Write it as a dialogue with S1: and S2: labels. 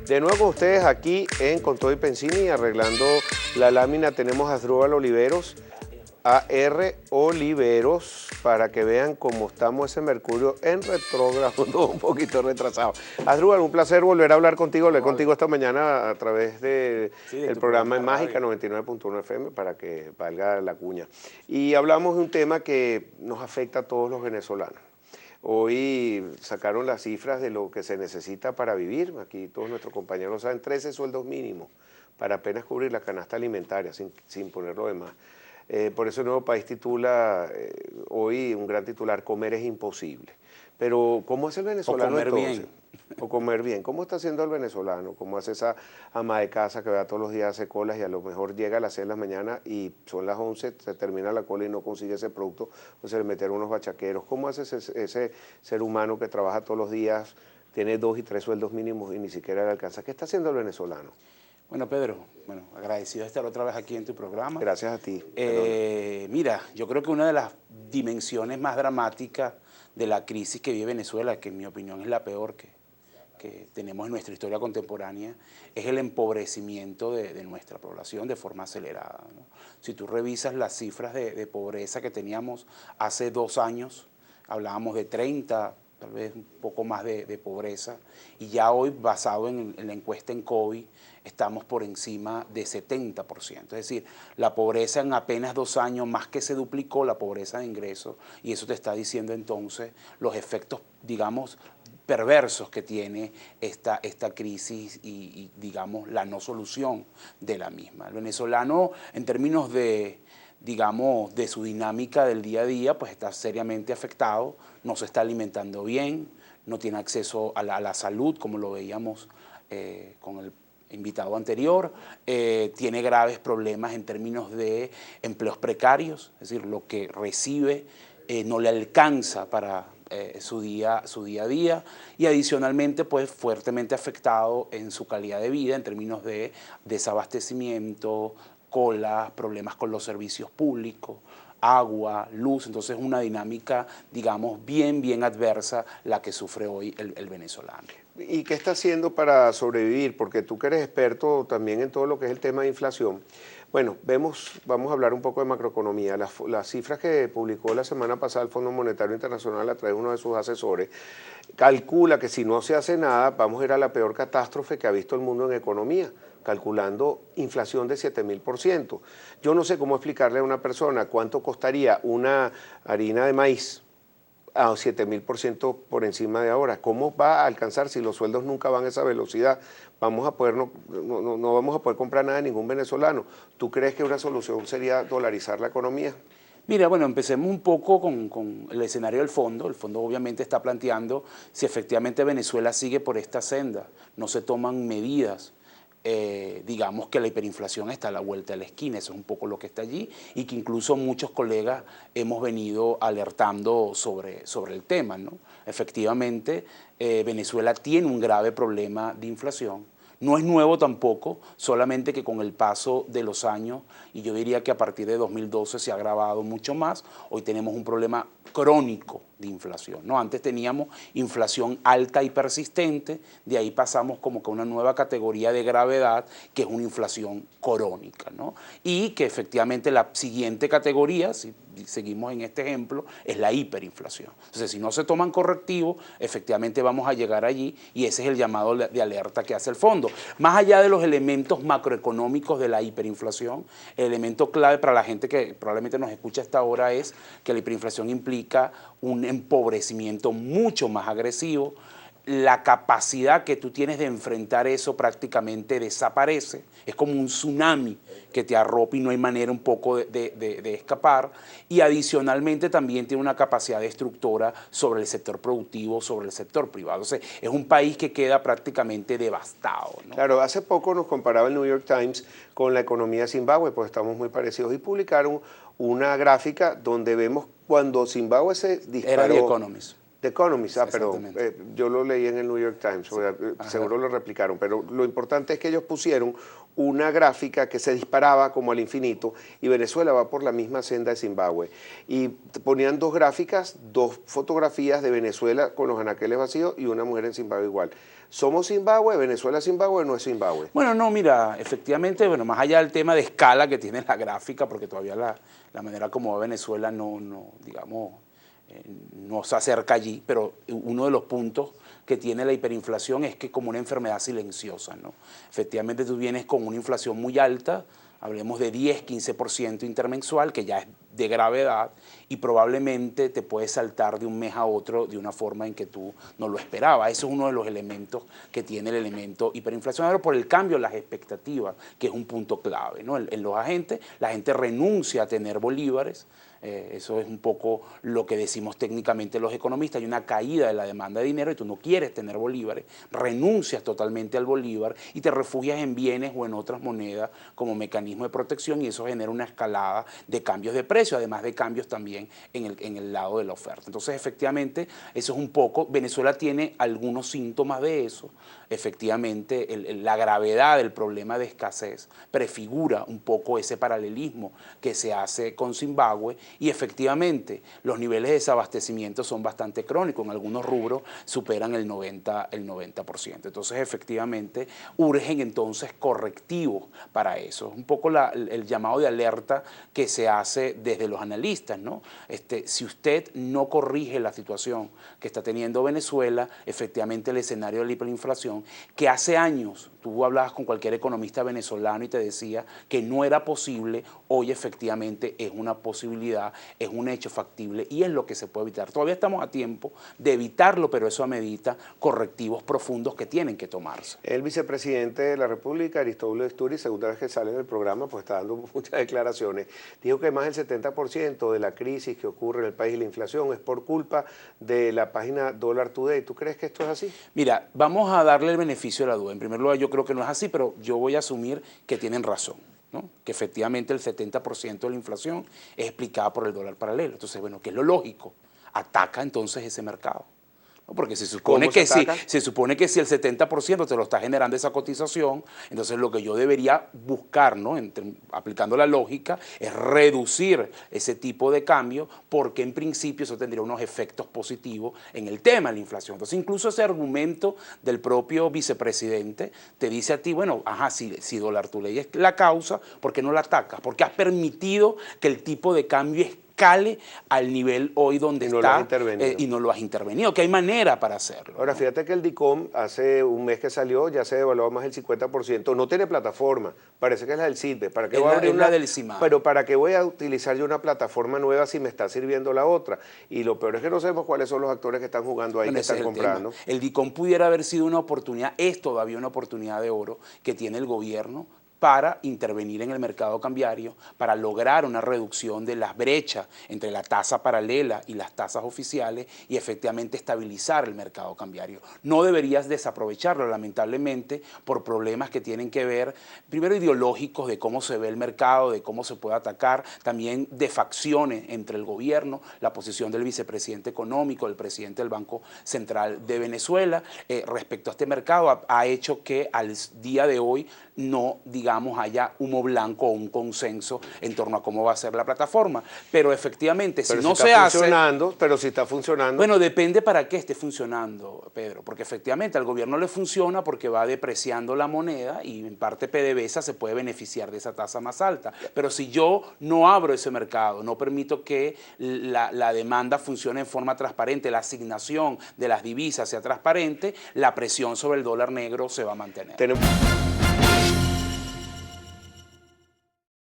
S1: De nuevo con ustedes aquí en Con Todo y Pensini, arreglando la lámina, tenemos a Asdrúbal Oliveros, A.R. Oliveros, para que vean cómo estamos ese Mercurio en retrógrado, un poquito retrasado. Asdrúbal, un placer volver a hablar contigo, contigo esta mañana a través del programa en Mágica 99.1 FM, para que valga la cuña. Y hablamos de un tema que nos afecta a todos los venezolanos. Hoy sacaron las cifras de lo que se necesita para vivir. Aquí todos nuestros compañeros saben, 13 sueldos mínimos para apenas cubrir la canasta alimentaria, sin poner lo demás. Por eso el Nuevo País titula hoy un gran titular, comer es imposible. Pero ¿cómo hace el venezolano
S2: comer
S1: entonces?
S2: bien.
S1: O comer bien. ¿Cómo está haciendo el venezolano? ¿Cómo hace esa ama de casa que va todos los días, hace colas y a lo mejor llega a las 6 de la mañana y son las 11, se termina la cola y no consigue ese producto, o se le metieron unos bachaqueros? ¿Cómo hace ese ser humano que trabaja todos los días, tiene 2 y 3 sueldos mínimos y ni siquiera le alcanza? ¿Qué está haciendo el venezolano?
S2: Bueno, Pedro, agradecido de estar otra vez aquí en tu programa.
S1: Gracias a ti.
S2: Mira, yo creo que una de las dimensiones más dramáticas de la crisis que vive Venezuela, que en mi opinión es la peor que tenemos en nuestra historia contemporánea, es el empobrecimiento de nuestra población de forma acelerada, ¿no? Si tú revisas las cifras de pobreza que teníamos hace 2 años, hablábamos de 30, tal vez un poco más de pobreza, y ya hoy, basado en la encuesta en COVID, estamos por encima de 70%. Es decir, la pobreza en apenas 2 años más que se duplicó la pobreza de ingresos, y eso te está diciendo entonces los efectos, digamos, perversos que tiene esta crisis y, digamos, la no solución de la misma. El venezolano, en términos de, digamos, de su dinámica del día a día, pues está seriamente afectado, no se está alimentando bien, no tiene acceso a la salud, como lo veíamos con el invitado anterior, tiene graves problemas en términos de empleos precarios, es decir, lo que recibe no le alcanza para su día a día, y adicionalmente pues fuertemente afectado en su calidad de vida en términos de desabastecimiento, colas, problemas con los servicios públicos, agua, luz. Entonces una dinámica, digamos, bien adversa la que sufre hoy el venezolano.
S1: ¿Y qué está haciendo para sobrevivir? Porque tú que eres experto también en todo lo que es el tema de inflación. Bueno, vamos a hablar un poco de macroeconomía. Las cifras que publicó la semana pasada el Fondo Monetario Internacional a través de uno de sus asesores, calcula que si no se hace nada, vamos a ir a la peor catástrofe que ha visto el mundo en economía, calculando inflación de 7.000%. Yo no sé cómo explicarle a una persona cuánto costaría una harina de maíz a 7.000% por encima de ahora. ¿Cómo va a alcanzar si los sueldos nunca van a esa velocidad? No vamos a poder comprar nada de ningún venezolano. ¿Tú crees que una solución sería dolarizar la economía?
S2: Mira, bueno, empecemos un poco con el escenario del fondo. El fondo obviamente está planteando si efectivamente Venezuela sigue por esta senda, no se toman medidas. Digamos que la hiperinflación está a la vuelta de la esquina, eso es un poco lo que está allí, y que incluso muchos colegas hemos venido alertando sobre el tema, ¿no? Efectivamente, Venezuela tiene un grave problema de inflación. No es nuevo tampoco, solamente que con el paso de los años, y yo diría que a partir de 2012 se ha agravado mucho más, hoy tenemos un problema crónico de inflación, ¿no? Antes teníamos inflación alta y persistente, de ahí pasamos como que a una nueva categoría de gravedad, que es una inflación crónica, ¿no? Y que efectivamente la siguiente categoría, si seguimos en este ejemplo, es la hiperinflación. Entonces, si no se toman correctivos, efectivamente vamos a llegar allí, y ese es el llamado de alerta que hace el fondo. Más allá de los elementos macroeconómicos de la hiperinflación, el elemento clave para la gente que probablemente nos escucha hasta ahora es que la hiperinflación implica un empobrecimiento mucho más agresivo. La capacidad que tú tienes de enfrentar eso prácticamente desaparece. Es como un tsunami que te arropa y no hay manera un poco de escapar. Y adicionalmente también tiene una capacidad destructora sobre el sector productivo, sobre el sector privado. O sea, es un país que queda prácticamente devastado, ¿no?
S1: Claro, hace poco nos comparaba el New York Times con la economía de Zimbabue, pues estamos muy parecidos, y publicaron una gráfica donde vemos cuando Zimbabue se disparó.
S2: Era The Economist.
S1: The Economist, perdón,
S2: Exactamente.
S1: yo lo leí en el New York Times, seguro lo replicaron, pero lo importante es que ellos pusieron una gráfica que se disparaba como al infinito y Venezuela va por la misma senda de Zimbabue. Y ponían dos gráficas, dos fotografías de Venezuela con los anaqueles vacíos y una mujer en Zimbabue igual. ¿Somos Zimbabue? ¿Venezuela es Zimbabue o no es Zimbabue?
S2: Bueno, no, mira, efectivamente, bueno, más allá del tema de escala que tiene la gráfica, porque todavía la manera como va Venezuela digamos, no se acerca allí, pero uno de los puntos que tiene la hiperinflación es que como una enfermedad silenciosa, ¿no? Efectivamente tú vienes con una inflación muy alta, hablemos de 10-15% intermensual, que ya es de gravedad, y probablemente te puedes saltar de un mes a otro de una forma en que tú no lo esperabas. Eso es uno de los elementos que tiene el elemento hiperinflacionario por el cambio en las expectativas, que es un punto clave, ¿no? En los agentes, la gente renuncia a tener bolívares. Eso es un poco lo que decimos técnicamente los economistas. Hay una caída de la demanda de dinero y tú no quieres tener bolívares, renuncias totalmente al bolívar y te refugias en bienes o en otras monedas como mecanismo de protección, y eso genera una escalada de cambios de precio, además de cambios también en el lado de la oferta. Entonces, efectivamente, eso es un poco, Venezuela tiene algunos síntomas de eso. Efectivamente, la gravedad del problema de escasez prefigura un poco ese paralelismo que se hace con Zimbabue, y efectivamente los niveles de desabastecimiento son bastante crónicos, en algunos rubros superan el 90%. Entonces, efectivamente, urgen entonces correctivos para eso. Es un poco el llamado de alerta que se hace desde los analistas, ¿no? Si usted no corrige la situación que está teniendo Venezuela, efectivamente el escenario de la hiperinflación, que hace años tú hablabas con cualquier economista venezolano y te decía que no era posible, hoy efectivamente es una posibilidad, es un hecho factible y es lo que se puede evitar. Todavía estamos a tiempo de evitarlo, pero eso amerita correctivos profundos que tienen que tomarse.
S1: El vicepresidente de la República, Aristóbulo Esturi, segunda vez que sale del programa, pues está dando muchas declaraciones. Dijo que más del 70% de la crisis que ocurre en el país y la inflación es por culpa de la página Dollar Today. ¿Tú crees que esto es así?
S2: Mira, vamos a darle el beneficio de la duda. En primer lugar, yo creo que no es así, pero yo voy a asumir que tienen razón, ¿no? Que efectivamente el 70% de la inflación es explicada por el dólar paralelo. Entonces, bueno, ¿qué es lo lógico? Ataca entonces ese mercado, ¿no? Porque se supone que si el 70% te lo está generando esa cotización, entonces lo que yo debería buscar, ¿no? Aplicando la lógica, es reducir ese tipo de cambio, porque en principio eso tendría unos efectos positivos en el tema de la inflación. Entonces, incluso ese argumento del propio vicepresidente te dice a ti, bueno, ajá, si Dólar Tu Ley es la causa, ¿por qué no la atacas? Porque has permitido que el tipo de cambio escale al nivel hoy donde está y no lo has intervenido, que hay manera para hacerlo.
S1: Ahora,
S2: ¿no?
S1: fíjate que el DICOM hace un mes que salió, ya se devaluó más del 50%, no tiene plataforma, parece que es la del CIDBE. ¿Para qué voy a abrir
S2: la del CIMAD.
S1: Pero ¿para qué voy a utilizar yo una plataforma nueva si me está sirviendo la otra? Y lo peor es que no sabemos cuáles son los actores que están jugando ahí,
S2: Bueno,
S1: que están comprando.
S2: El DICOM pudiera haber sido una oportunidad, es todavía una oportunidad de oro que tiene el gobierno para intervenir en el mercado cambiario, para lograr una reducción de las brechas entre la tasa paralela y las tasas oficiales y efectivamente estabilizar el mercado cambiario. No deberías desaprovecharlo, lamentablemente, por problemas que tienen que ver, primero ideológicos, de cómo se ve el mercado, de cómo se puede atacar, también de facciones entre el gobierno, la posición del vicepresidente económico, del presidente del Banco Central de Venezuela, respecto a este mercado, ha hecho que al día de hoy no, digamos, haya humo blanco o un consenso en torno a cómo va a ser la plataforma. Pero efectivamente, si no se hace...
S1: Pero si está funcionando...
S2: Bueno, depende para qué esté funcionando, Pedro, porque efectivamente al gobierno le funciona porque va depreciando la moneda y en parte PDVSA se puede beneficiar de esa tasa más alta. Pero si yo no abro ese mercado, no permito que la demanda funcione en forma transparente, la asignación de las divisas sea transparente, la presión sobre el dólar negro se va a mantener.